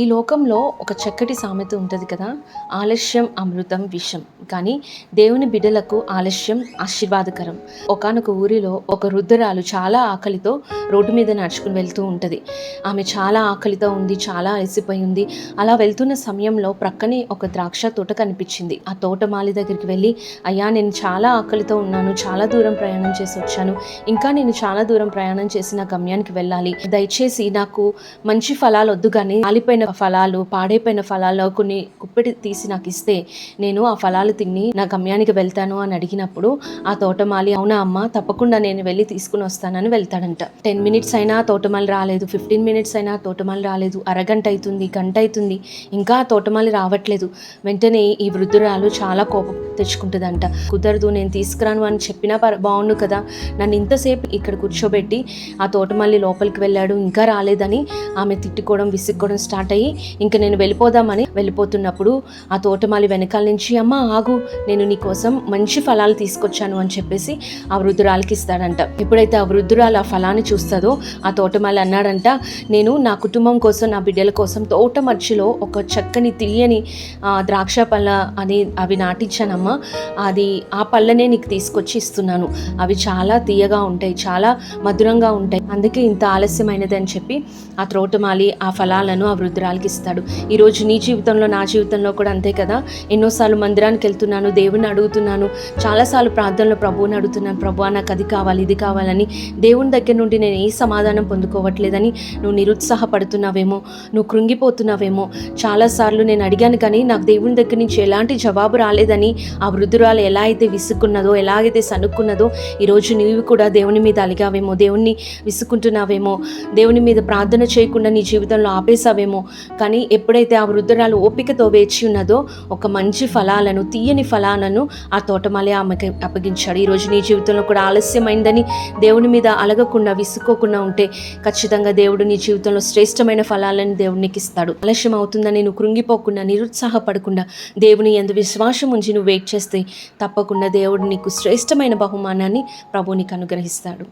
ఈ లోకంలో ఒక చక్కటి సామెత ఉంటుంది కదా, ఆలస్యం అమృతం విషం. కానీ దేవుని బిడ్డలకు ఆలస్యం ఆశీర్వాదకరం. ఒకానొక ఊరిలో ఒక వృద్ధురాలు చాలా ఆకలితో రోడ్డు మీద నడుచుకుని వెళ్తూ ఉంటుంది. ఆమె చాలా ఆకలితో ఉంది, చాలా అలసిపోయి ఉంది. అలా వెళ్తున్న సమయంలో ప్రక్కనే ఒక ద్రాక్ష తోట కనిపించింది. ఆ తోటమాలి దగ్గరికి వెళ్ళి, అయ్యా నేను చాలా ఆకలితో ఉన్నాను, చాలా దూరం ప్రయాణం చేసి వచ్చాను, ఇంకా నేను చాలా దూరం ప్రయాణం చేసి నా గమ్యానికి వెళ్ళాలి, దయచేసి నాకు మంచి ఫలాలు వద్దు కానీ ఆలిపోయిన ఫలాలు, పాడైపోయిన ఫలాలు కొన్ని కుప్పెటి తీసి నాకు ఇస్తే నేను ఆ ఫలాలు తిని నా గమ్యానికి వెళ్తాను అని అడిగినప్పుడు ఆ తోటమాలి, అవునా అమ్మ, తప్పకుండా నేను వెళ్ళి తీసుకుని వస్తానని వెళ్తాడంట. 10 minutes అయినా తోటమాలి రాలేదు, 15 minutes అయినా తోటమాలి రాలేదు, అరగంట అవుతుంది, గంట అవుతుంది, ఇంకా తోటమాలి రావట్లేదు. వెంటనే ఈ వృద్ధురాలు చాలా కోపం తెచ్చుకుంటుందంట. కుదరదు, నేను తీసుకురాను అని చెప్పినా బాగుండు కదా, నన్ను ఇంతసేపు ఇక్కడ కూర్చోబెట్టి ఆ తోటమాలి లోపలికి వెళ్ళాడు, ఇంకా రాలేదని ఆమె తిట్టుకోవడం, విసుక్కోవడం స్టార్ట్ అయ్యి ఇంకా నేను వెళ్ళిపోదామని వెళ్ళిపోతున్నప్పుడు ఆ తోటమాలి వెనకాల నుంచి, అమ్మ ఆగు, నేను నీ కోసం మంచి ఫలాలు తీసుకొచ్చాను అని చెప్పేసి ఆ వృద్ధురాలకి ఇస్తాడంట. ఎప్పుడైతే ఆ వృద్ధురాలు ఆ ఫలాన్ని చూస్తుందో ఆ తోటమాలి అన్నాడంట, నేను నా కుటుంబం కోసం, నా బిడ్డల కోసం తోట మధ్యలో ఒక చక్కని తీయని ద్రాక్ష పళ్ళ అని అవి నాటించానమ్మా, అది ఆ పళ్ళనే నీకు తీసుకొచ్చి ఇస్తున్నాను, అవి చాలా తీయగా ఉంటాయి, చాలా మధురంగా ఉంటాయి, అందుకే ఇంత ఆలస్యమైనది అని చెప్పి ఆ తోటమాలి ఆ ఫలాలను ఆ వృద్ధురాలకి ఇస్తాడు. ఈరోజు నీ జీవితంలో, నా జీవితంలో కూడా అంతే కదా. ఎన్నోసార్లు మందిరానికి వెళ్తున్నాను, దేవుని అడుగుతున్నాను, చాలాసార్లు ప్రార్థనలో ప్రభువుని అడుగుతున్నాను, ప్రభువా నాకు అది కావాలి, ఇది కావాలని. దేవుని దగ్గర నుండి నేను ఏ సమాధానం పొందుకోవట్లేదని నువ్వు నిరుత్సాహపడుతున్నావేమో, నువ్వు కృంగిపోతున్నావేమో. చాలాసార్లు నేను అడిగాను కానీ నాకు దేవుని దగ్గర నుంచి ఎలాంటి జవాబు రాలేదని ఆ వృద్ధురాలు ఎలా అయితే విసుక్కున్నదో, ఎలాగైతే సనుక్కున్నదో, ఈరోజు నీవు కూడా దేవుని మీద అలిగావేమో, దేవుణ్ణి విసుక్కుంటున్నావేమో, దేవుని మీద ప్రార్థన చేయకుండా నీ జీవితంలో ఆపేసావేమో. కానీ ఎప్పుడైతే ఆ వృద్ధురాలు ఓపికతో వేచి ఉన్నదో ఒక మంచి ఫలాలను, తీయని ఫలాలను ఆ తోటమాలి ఆమెకి అప్పగించాడు. ఈరోజు నీ జీవితంలో కూడా ఆలస్యమైందని దేవుని మీద అలగకుండా, విసుక్కోకుండా ఉంటే ఖచ్చితంగా దేవుడు నీ జీవితంలో శ్రేష్టమైన ఫలాలను దేవునికి ఇస్తాడు. ఆలస్యం అవుతుందని నువ్వు కృంగిపోకుండా, నిరుత్సాహపడకుండా దేవుని యందు విశ్వాసం ఉంచి నువ్వు వెయిట్ చేస్తే తప్పకుండా దేవుడు నీకు శ్రేష్టమైన బహుమానాన్ని ప్రభువు నీకు అనుగ్రహిస్తాడు.